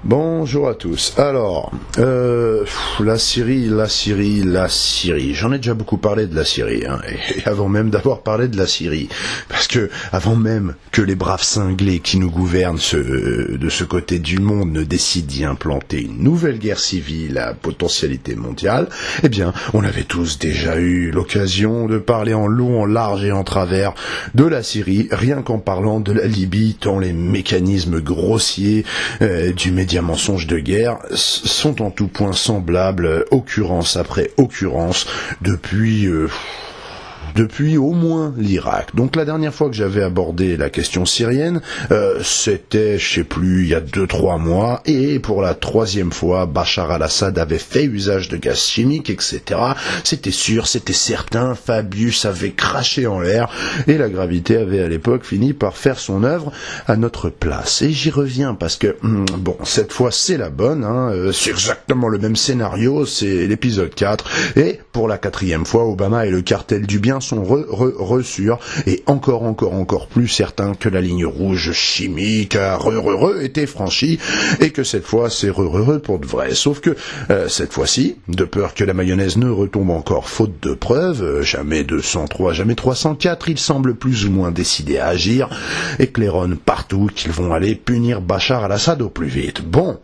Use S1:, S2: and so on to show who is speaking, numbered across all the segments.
S1: Bonjour à tous. Alors, la Syrie. J'en ai déjà beaucoup parlé de la Syrie, hein, et avant même d'avoir parlé de la Syrie, parce que avant même que les braves cinglés qui nous gouvernent de ce côté du monde ne décident d'y implanter une nouvelle guerre civile à potentialité mondiale, eh bien, on avait tous déjà eu l'occasion de parler en long, en large et en travers de la Syrie, rien qu'en parlant de la Libye, tant les mécanismes grossiers du média mensonge de guerre sont en tout point semblables, occurrence après occurrence, depuis au moins l'Irak. Donc la dernière fois que j'avais abordé la question syrienne, c'était, je sais plus, il y a 2-3 mois, et pour la 3e fois, Bachar al-Assad avait fait usage de gaz chimique, etc. C'était sûr, c'était certain, Fabius avait craché en l'air, et la gravité avait à l'époque fini par faire son œuvre à notre place. Et j'y reviens parce que, bon, cette fois c'est la bonne, hein, c'est exactement le même scénario, c'est l'épisode 4, et pour la 4e fois, Obama et le cartel du bien sont sûrs et encore plus certains que la ligne rouge chimique a été franchie et que cette fois c'est pour de vrai. Sauf que cette fois-ci, de peur que la mayonnaise ne retombe encore faute de preuves, jamais 203, jamais 304, ils semblent plus ou moins décidés à agir et claironnent partout qu'ils vont aller punir Bachar al-Assad au plus vite. Bon.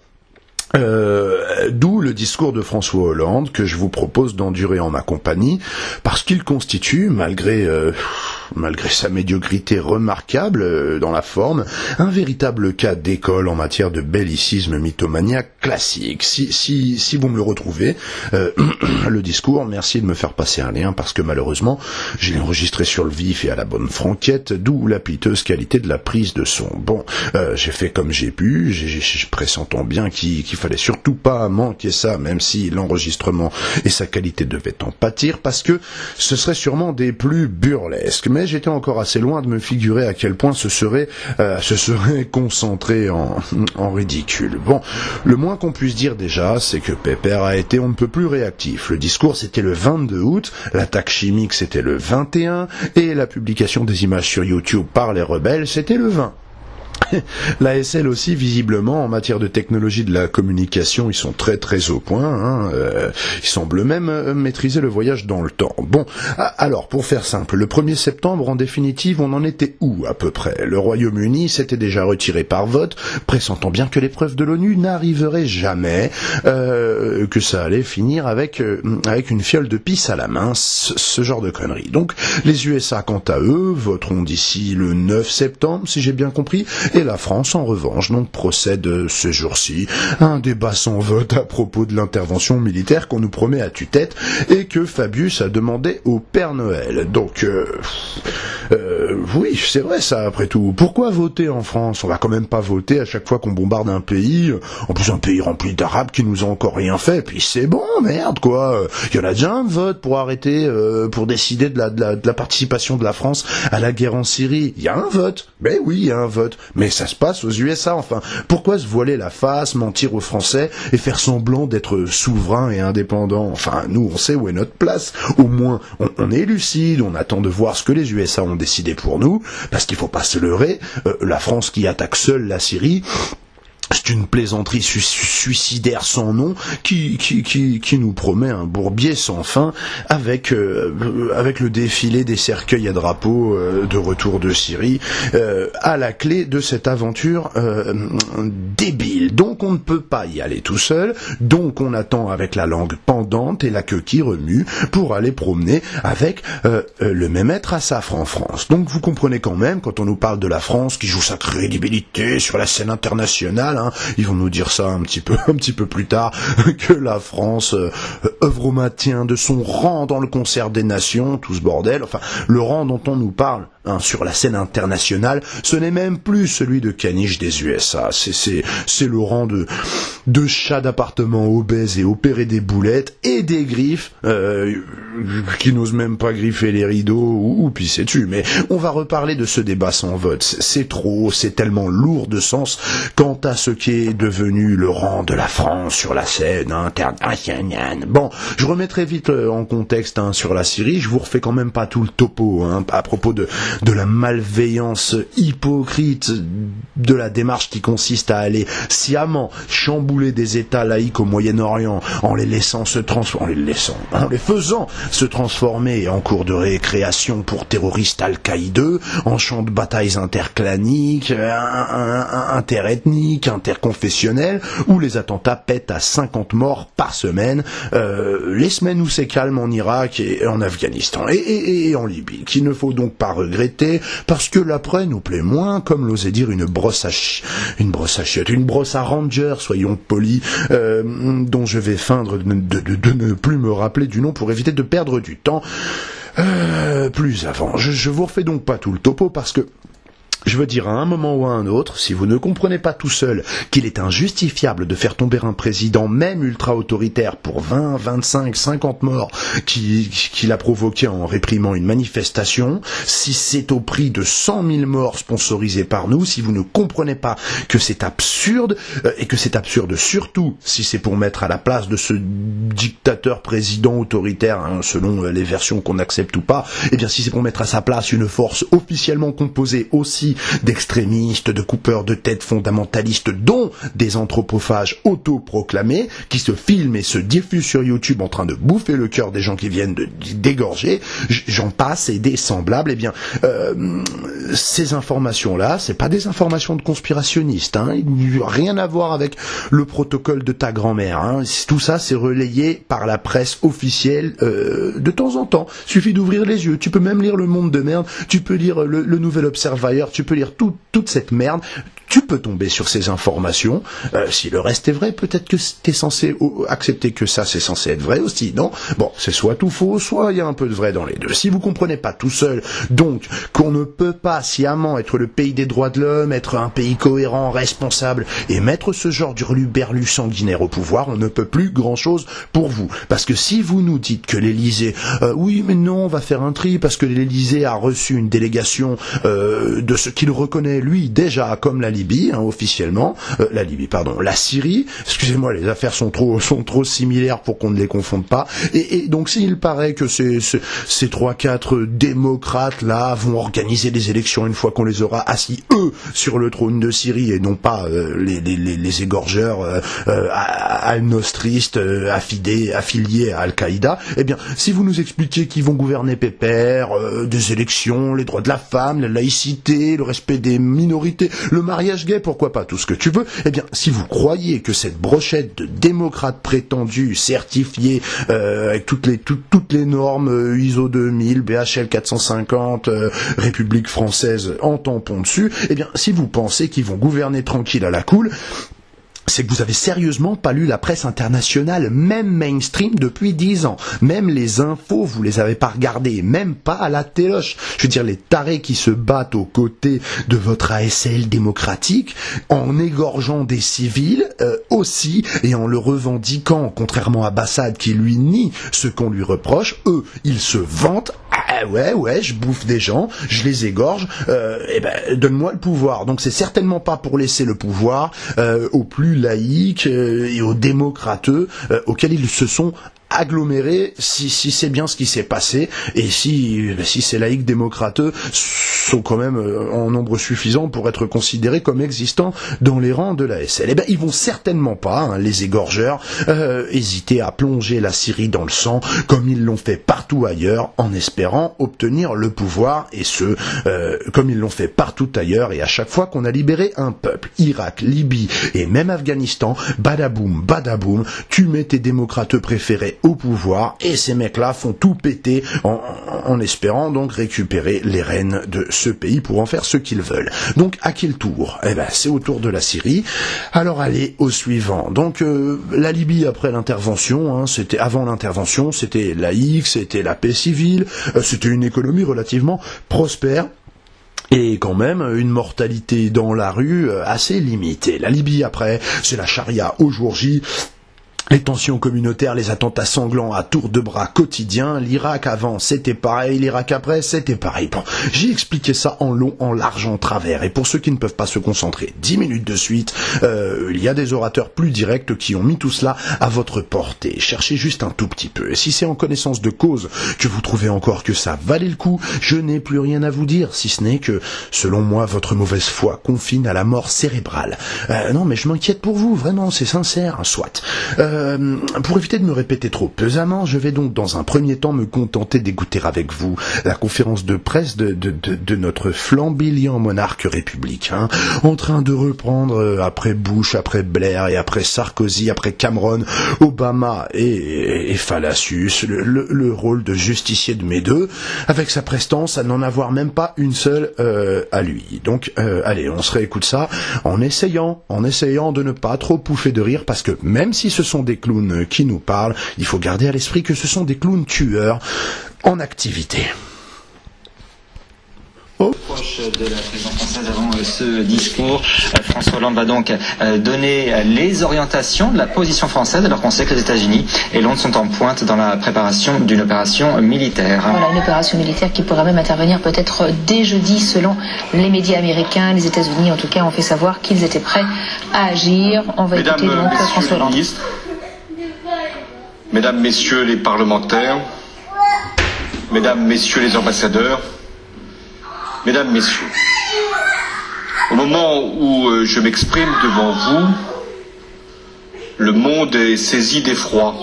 S1: D'où le discours de François Hollande que je vous propose d'endurer en ma compagnie, parce qu'il constitue, malgré sa médiocrité remarquable dans la forme, un véritable cas d'école en matière de bellicisme mythomaniaque classique. Si vous me le retrouvez, le discours, merci de me faire passer un lien, parce que malheureusement, je l'ai enregistré sur le vif et à la bonne franquette, d'où la piteuse qualité de la prise de son. Bon, j'ai fait comme j'ai pu, pressentant bien qu'il fallait surtout pas manquer ça, même si l'enregistrement et sa qualité devaient en pâtir, parce que ce serait sûrement des plus burlesques. Mais j'étais encore assez loin de me figurer à quel point ce serait concentré en ridicule. Bon, le moins qu'on puisse dire déjà, c'est que Pépère a été on ne peut plus réactif. Le discours c'était le 22 août, l'attaque chimique c'était le 21, et la publication des images sur YouTube par les rebelles c'était le 20. L'ASL aussi, visiblement, en matière de technologie de la communication, ils sont très au point, hein, ils semblent même maîtriser le voyage dans le temps. Bon, alors, pour faire simple, le 1er septembre, en définitive, on en était où, à peu près? Le Royaume-Uni s'était déjà retiré par vote, pressentant bien que l'épreuve de l'ONU n'arriverait jamais, que ça allait finir avec une fiole de pisse à la main, ce genre de conneries. Donc, les USA, quant à eux, voteront d'ici le 9 septembre, si j'ai bien compris, et la France, en revanche, donc procède ce jour-ci à un débat sans vote à propos de l'intervention militaire qu'on nous promet à tue-tête et que Fabius a demandé au Père Noël. Donc, oui, c'est vrai ça, après tout. Pourquoi voter en France? On va quand même pas voter à chaque fois qu'on bombarde un pays, en plus un pays rempli d'Arabes qui nous ont encore rien fait, puis c'est bon, merde, quoi. Il y en a déjà un vote pour arrêter, pour décider de la participation de la France à la guerre en Syrie. Il y a un vote. Ben oui, il y a un vote. Mais ça se passe aux USA, enfin. Pourquoi se voiler la face, mentir aux Français et faire semblant d'être souverain et indépendant? Enfin, nous, on sait où est notre place. Au moins, on est lucide, on attend de voir ce que les USA ont décidé pour nous, parce qu'il faut pas se leurrer, la France qui attaque seule la Syrie, c'est une plaisanterie suicidaire sans nom qui nous promet un bourbier sans fin avec le défilé des cercueils à drapeaux de retour de Syrie à la clé de cette aventure débile. Donc on ne peut pas y aller tout seul, donc on attend avec la langue pendante et la queue qui remue pour aller promener avec le même être à safre en France. Donc vous comprenez quand même, quand on nous parle de la France qui joue sa crédibilité sur la scène internationale, hein, ils vont nous dire ça un petit peu plus tard, que la France œuvre au maintien de son rang dans le concert des nations, tout ce bordel. Enfin, le rang dont on nous parle, hein, sur la scène internationale, ce n'est même plus celui de caniche des USA. C'est le rang de chat d'appartement obèse et opéré des boulettes et des griffes qui n'osent même pas griffer les rideaux ou pisser dessus. Mais on va reparler de ce débat sans vote. C'est tellement lourd de sens quant à ce qui est devenu le rang de la France sur la scène internationale. Bon, je remettrai vite en contexte, hein, sur la Syrie. Je vous refais quand même pas tout le topo, hein, à propos de de la malveillance hypocrite de la démarche qui consiste à aller sciemment chambouler des États laïcs au Moyen-Orient en les faisant se transformer en cours de récréation pour terroristes al-Qaïdeux, en champ de batailles interclaniques, interethniques, interconfessionnels, où les attentats pètent à 50 morts par semaine, les semaines où c'est calme en Irak et en Afghanistan et en Libye, qu'il ne faut donc pas regretter, parce que l'après nous plaît moins, comme l'osait dire une brosse à Ranger, soyons polis, dont je vais feindre de ne plus me rappeler du nom pour éviter de perdre du temps. Plus avant. Je vous refais donc pas tout le topo parce que je veux dire, à un moment ou à un autre, si vous ne comprenez pas tout seul qu'il est injustifiable de faire tomber un président, même ultra-autoritaire, pour 20, 25, 50 morts qu'il a provoqué en réprimant une manifestation, si c'est au prix de 100 000 morts sponsorisés par nous, si vous ne comprenez pas que c'est absurde, et que c'est absurde surtout si c'est pour mettre à la place de ce dictateur président autoritaire, selon les versions qu'on accepte ou pas, eh bien si c'est pour mettre à sa place une force officiellement composée aussi d'extrémistes, de coupeurs de tête fondamentalistes, dont des anthropophages autoproclamés, qui se filment et se diffusent sur YouTube en train de bouffer le cœur des gens qui viennent de dégorger, j'en passe, et des semblables, eh bien, ces informations-là, c'est pas des informations de conspirationnistes, il n'y a rien à voir avec le protocole de ta grand-mère, tout ça c'est relayé par la presse officielle de temps en temps, suffit d'ouvrir les yeux, tu peux même lire Le Monde de Merde, tu peux lire le Nouvel Observateur, tu peux lire toute cette merde, tu peux tomber sur ces informations. Si le reste est vrai, peut-être que t'es censé accepter que ça, c'est censé être vrai aussi, non? Bon, c'est soit tout faux, soit il y a un peu de vrai dans les deux. Si vous comprenez pas tout seul, donc, qu'on ne peut pas sciemment être le pays des droits de l'homme, être un pays cohérent, responsable, et mettre ce genre d'hurluberlu sanguinaire au pouvoir, on ne peut plus grand-chose pour vous. Parce que si vous nous dites que l'Élysée, oui, mais non, on va faire un tri, parce que l'Élysée a reçu une délégation de ce qu'il reconnaît, lui, déjà, comme la Libye, officiellement, la Syrie, excusez-moi, les affaires sont trop similaires pour qu'on ne les confonde pas, et donc s'il paraît que ces 3-4 démocrates-là vont organiser des élections une fois qu'on les aura assis, eux, sur le trône de Syrie, et non pas les égorgeurs al-nostristes affiliés à Al-Qaïda, eh bien, si vous nous expliquez qu'ils vont gouverner pépère, des élections, les droits de la femme, la laïcité, le respect des minorités, le mariage gay, pourquoi pas, tout ce que tu veux, eh bien, si vous croyez que cette brochette de démocrates prétendus, certifiés, avec toutes les normes ISO 2000, BHL 450, République française en tampon dessus, eh bien, si vous pensez qu'ils vont gouverner tranquille à la cool, c'est que vous avez sérieusement pas lu la presse internationale, même mainstream, depuis 10 ans. Même les infos, vous les avez pas regardées, même pas à la téloche. Je veux dire, les tarés qui se battent aux côtés de votre ASL démocratique, en égorgeant des civils, aussi, et en le revendiquant, contrairement à Bassad qui lui nie ce qu'on lui reproche, eux, ils se vantent. Ah ouais, je bouffe des gens, je les égorge, donne-moi le pouvoir. Donc c'est certainement pas pour laisser le pouvoir aux plus laïcs et aux démocrateux auxquels ils se sont agglomérés, si c'est bien ce qui s'est passé, et si ces laïcs démocrateux sont quand même en nombre suffisant pour être considérés comme existants dans les rangs de l'ASL. Eh ben, ils vont certainement pas, les égorgeurs, hésiter à plonger la Syrie dans le sang, comme ils l'ont fait partout ailleurs, en espérant obtenir le pouvoir, et comme ils l'ont fait partout ailleurs, et à chaque fois qu'on a libéré un peuple, Irak, Libye, et même Afghanistan, badaboum, tu mets tes démocrateux préférés au pouvoir, et ces mecs-là font tout péter en espérant donc récupérer les rênes de ce pays pour en faire ce qu'ils veulent. Donc à qui le tour? Eh ben c'est au tour de la Syrie. Alors allez au suivant. Donc la Libye après l'intervention, avant l'intervention, c'était laïque, c'était la paix civile, c'était une économie relativement prospère. Et quand même, une mortalité dans la rue assez limitée. La Libye après, c'est la charia au jour J. Les tensions communautaires, les attentats sanglants à tour de bras quotidiens, l'Irak avant c'était pareil, l'Irak après c'était pareil. Bon, j'ai expliqué ça en long, en large, en travers, et pour ceux qui ne peuvent pas se concentrer 10 minutes de suite, il y a des orateurs plus directs qui ont mis tout cela à votre portée. Cherchez juste un tout petit peu, et si c'est en connaissance de cause que vous trouvez encore que ça valait le coup, je n'ai plus rien à vous dire, si ce n'est que, selon moi, votre mauvaise foi confine à la mort cérébrale. Non mais je m'inquiète pour vous, vraiment, c'est sincère, soit. Pour éviter de me répéter trop pesamment, je vais donc dans un premier temps me contenter d'écouter avec vous la conférence de presse de notre flamboyant monarque républicain, en train de reprendre après Bush, après Blair et après Sarkozy, après Cameron, Obama et Fallacius, le rôle de justicier de mes deux, avec sa prestance à n'en avoir même pas une seule à lui. Donc allez, on se réécoute ça en essayant de ne pas trop pouffer de rire, parce que même si ce sont des clowns qui nous parlent, il faut garder à l'esprit que ce sont des clowns tueurs en activité.
S2: Proche de la présidence française avant ce discours, François Hollande va donc donner les orientations de la position française, alors qu'on sait que les États-Unis et Londres sont en pointe dans la préparation d'une opération militaire.
S3: Voilà, une opération militaire qui pourrait même intervenir peut-être dès jeudi, selon les médias américains. Les États-Unis, en tout cas, ont fait savoir qu'ils étaient prêts à agir. On va écouter donc François Hollande.
S4: Mesdames, Messieurs les parlementaires, Mesdames, Messieurs les ambassadeurs, Mesdames, Messieurs, au moment où je m'exprime devant vous, le monde est saisi d'effroi.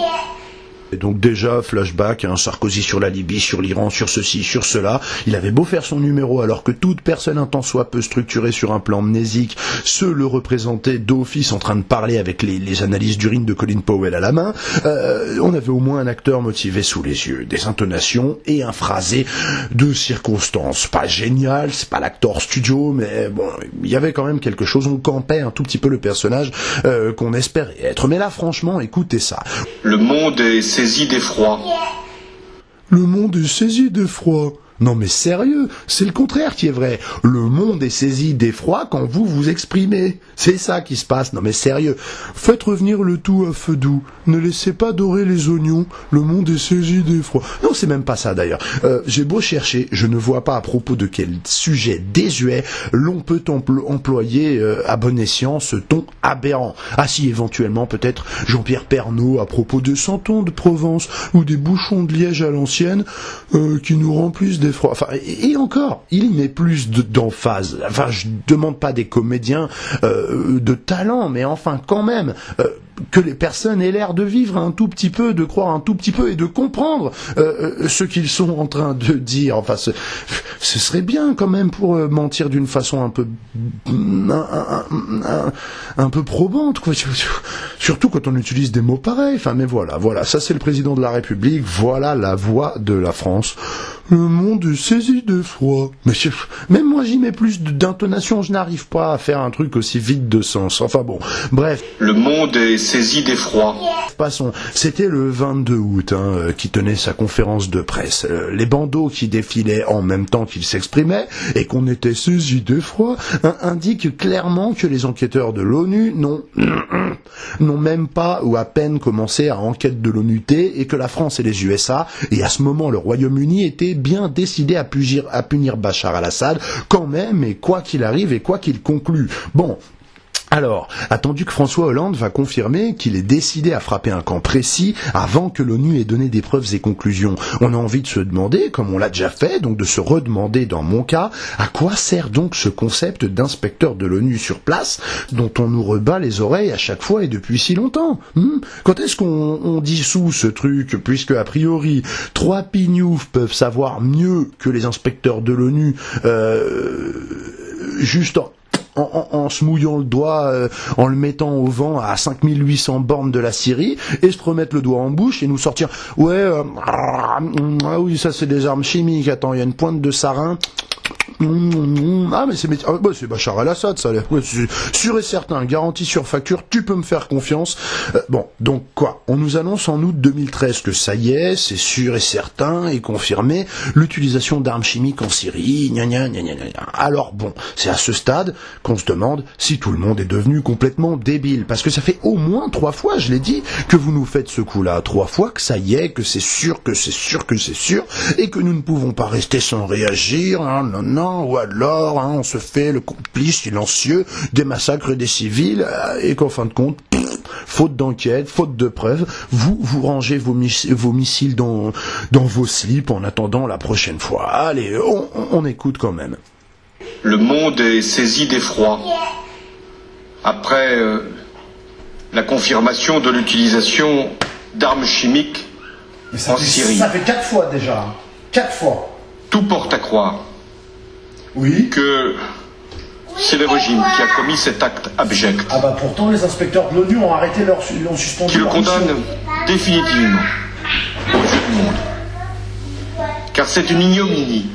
S1: Et donc déjà, flashback, Sarkozy sur la Libye, sur l'Iran, sur ceci, sur cela. Il avait beau faire son numéro alors que toute personne un tant soit peu structurée sur un plan mnésique se le représentait d'office en train de parler avec les analyses d'urine de Colin Powell à la main. On avait au moins un acteur motivé sous les yeux, des intonations et un phrasé de circonstances. Pas génial, c'est pas l'acteur studio, mais bon, il y avait quand même quelque chose. On campait un tout petit peu le personnage qu'on espérait être. Mais là, franchement, écoutez ça.
S4: Le monde est saisi d'effroi.
S1: Le monde est saisi d'effroi. Non mais sérieux, c'est le contraire qui est vrai. Le monde est saisi d'effroi quand vous vous exprimez. C'est ça qui se passe. Non mais sérieux, faites revenir le tout à feu doux. Ne laissez pas dorer les oignons. Le monde est saisi d'effroi. Non, c'est même pas ça d'ailleurs. J'ai beau chercher, je ne vois pas à propos de quel sujet désuet l'on peut employer à bon escient ce ton aberrant. Ah si, éventuellement peut-être Jean-Pierre Pernaut à propos de 100 ans de Provence ou des bouchons de Liège à l'ancienne qui nous remplissent d'effroi. Enfin, et encore, il y met plus d'emphase. Enfin, je demande pas des comédiens de talent, mais enfin, quand même, que les personnes aient l'air de vivre un tout petit peu, de croire un tout petit peu et de comprendre ce qu'ils sont en train de dire. Enfin, ce serait bien quand même pour mentir d'une façon un peu probante, quoi. Surtout quand on utilise des mots pareils. Enfin, mais voilà, ça c'est le président de la République, voilà la voix de la France. Le monde est saisi d'effroi. Mais même moi j'y mets plus d'intonation, je n'arrive pas à faire un truc aussi vide de sens. Enfin bon, bref.
S4: Le monde est saisi d'effroi.
S1: Passons, c'était le 22 août qui tenait sa conférence de presse. Les bandeaux qui défilaient en même temps qu'il s'exprimait et qu'on était saisi d'effroi indiquent clairement que les enquêteurs de l'ONU n'ont même pas ou à peine commencé à enquête de l'ONUT et que la France et les USA, et à ce moment le Royaume-Uni, étaient bien décidés à punir Bachar al-Assad quand même, et quoi qu'il arrive et quoi qu'il conclue. Bon. Alors, attendu que François Hollande va confirmer qu'il est décidé à frapper un camp précis avant que l'ONU ait donné des preuves et conclusions. On a envie de se demander, comme on l'a déjà fait, donc de se redemander dans mon cas, à quoi sert donc ce concept d'inspecteur de l'ONU sur place dont on nous rebat les oreilles à chaque fois et depuis si longtemps. Quand est-ce qu'on dissout ce truc, puisque a priori 3 pignoufs peuvent savoir mieux que les inspecteurs de l'ONU juste en se mouillant le doigt, en le mettant au vent à 5800 bornes de la Syrie, et se remettre le doigt en bouche et nous sortir ah oui, ça c'est des armes chimiques, attends, il y a une pointe de sarin, Ah mais c'est Bachar al-Assad, ça. Ouais, sûr et certain, garantie sur facture, tu peux me faire confiance. Bon, donc quoi? On nous annonce en août 2013 que ça y est, c'est sûr et certain et confirmé, l'utilisation d'armes chimiques en Syrie. Gna gna gna gna gna. Alors bon, c'est à ce stade qu'on se demande si tout le monde est devenu complètement débile, parce que ça fait au moins 3 fois, je l'ai dit, que vous nous faites ce coup-là, 3 fois que ça y est, que c'est sûr, que c'est sûr, que c'est sûr, et que nous ne pouvons pas rester sans réagir, hein, non, ou alors on se fait le complice silencieux des massacres des civils, et qu'en fin de compte, faute d'enquête, faute de preuves, vous rangez vos missiles dans vos slips en attendant la prochaine fois. Allez, on écoute quand même.
S4: Le monde est saisi d'effroi après la confirmation de l'utilisation d'armes chimiques en Syrie.
S1: Ça fait 4 fois déjà. 4 fois.
S4: Tout porte à croire que c'est le régime qui a commis cet acte abject.
S1: Ah bah pourtant les inspecteurs de l'ONU ont suspendu.
S4: Qui le condamne définitivement aux yeux du monde. Car c'est une ignominie.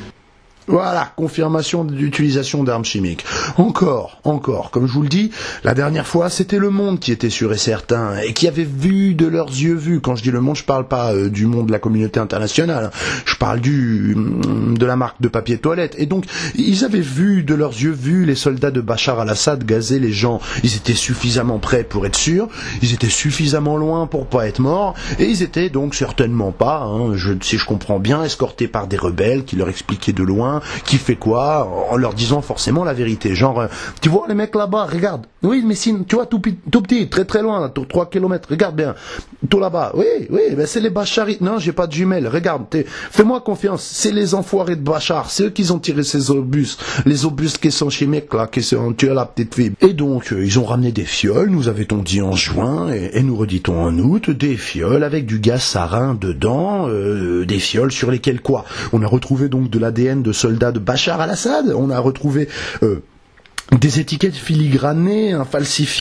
S1: Voilà, confirmation d'utilisation d'armes chimiques. Encore, comme je vous le dis, la dernière fois, c'était le monde qui était sûr et certain, et qui avait vu de leurs yeux vus. Quand je dis le monde, je parle pas du monde de la communauté internationale, je parle de la marque de papier toilette. Et donc, ils avaient vu de leurs yeux vus les soldats de Bachar al-Assad gazer les gens. Ils étaient suffisamment prêts pour être sûrs, ils étaient suffisamment loin pour pas être morts, et ils étaient donc certainement pas, si je comprends bien, escortés par des rebelles qui leur expliquaient de loin qui fait quoi, en leur disant forcément la vérité. Genre, tu vois les mecs là-bas, regarde. Oui, mais si, tu vois, tout petit, très très loin, 3 kilomètres, regarde bien. Tout là-bas. Oui, ben c'est les Bacharites. Non, j'ai pas de jumelles. Regarde, fais-moi confiance. C'est les enfoirés de Bachar. C'est eux qui ont tiré ces obus. Les obus qui sont chimiques, là, qui ont tué la petite fille. Et donc, ils ont ramené des fioles, nous avait-on dit en juin, et nous redit-on en août, des fioles avec du gaz sarin dedans, des fioles sur lesquelles quoi? On a retrouvé donc de l'ADN de soldats de Bachar al-Assad, on a retrouvé des étiquettes filigranées, falsifiées.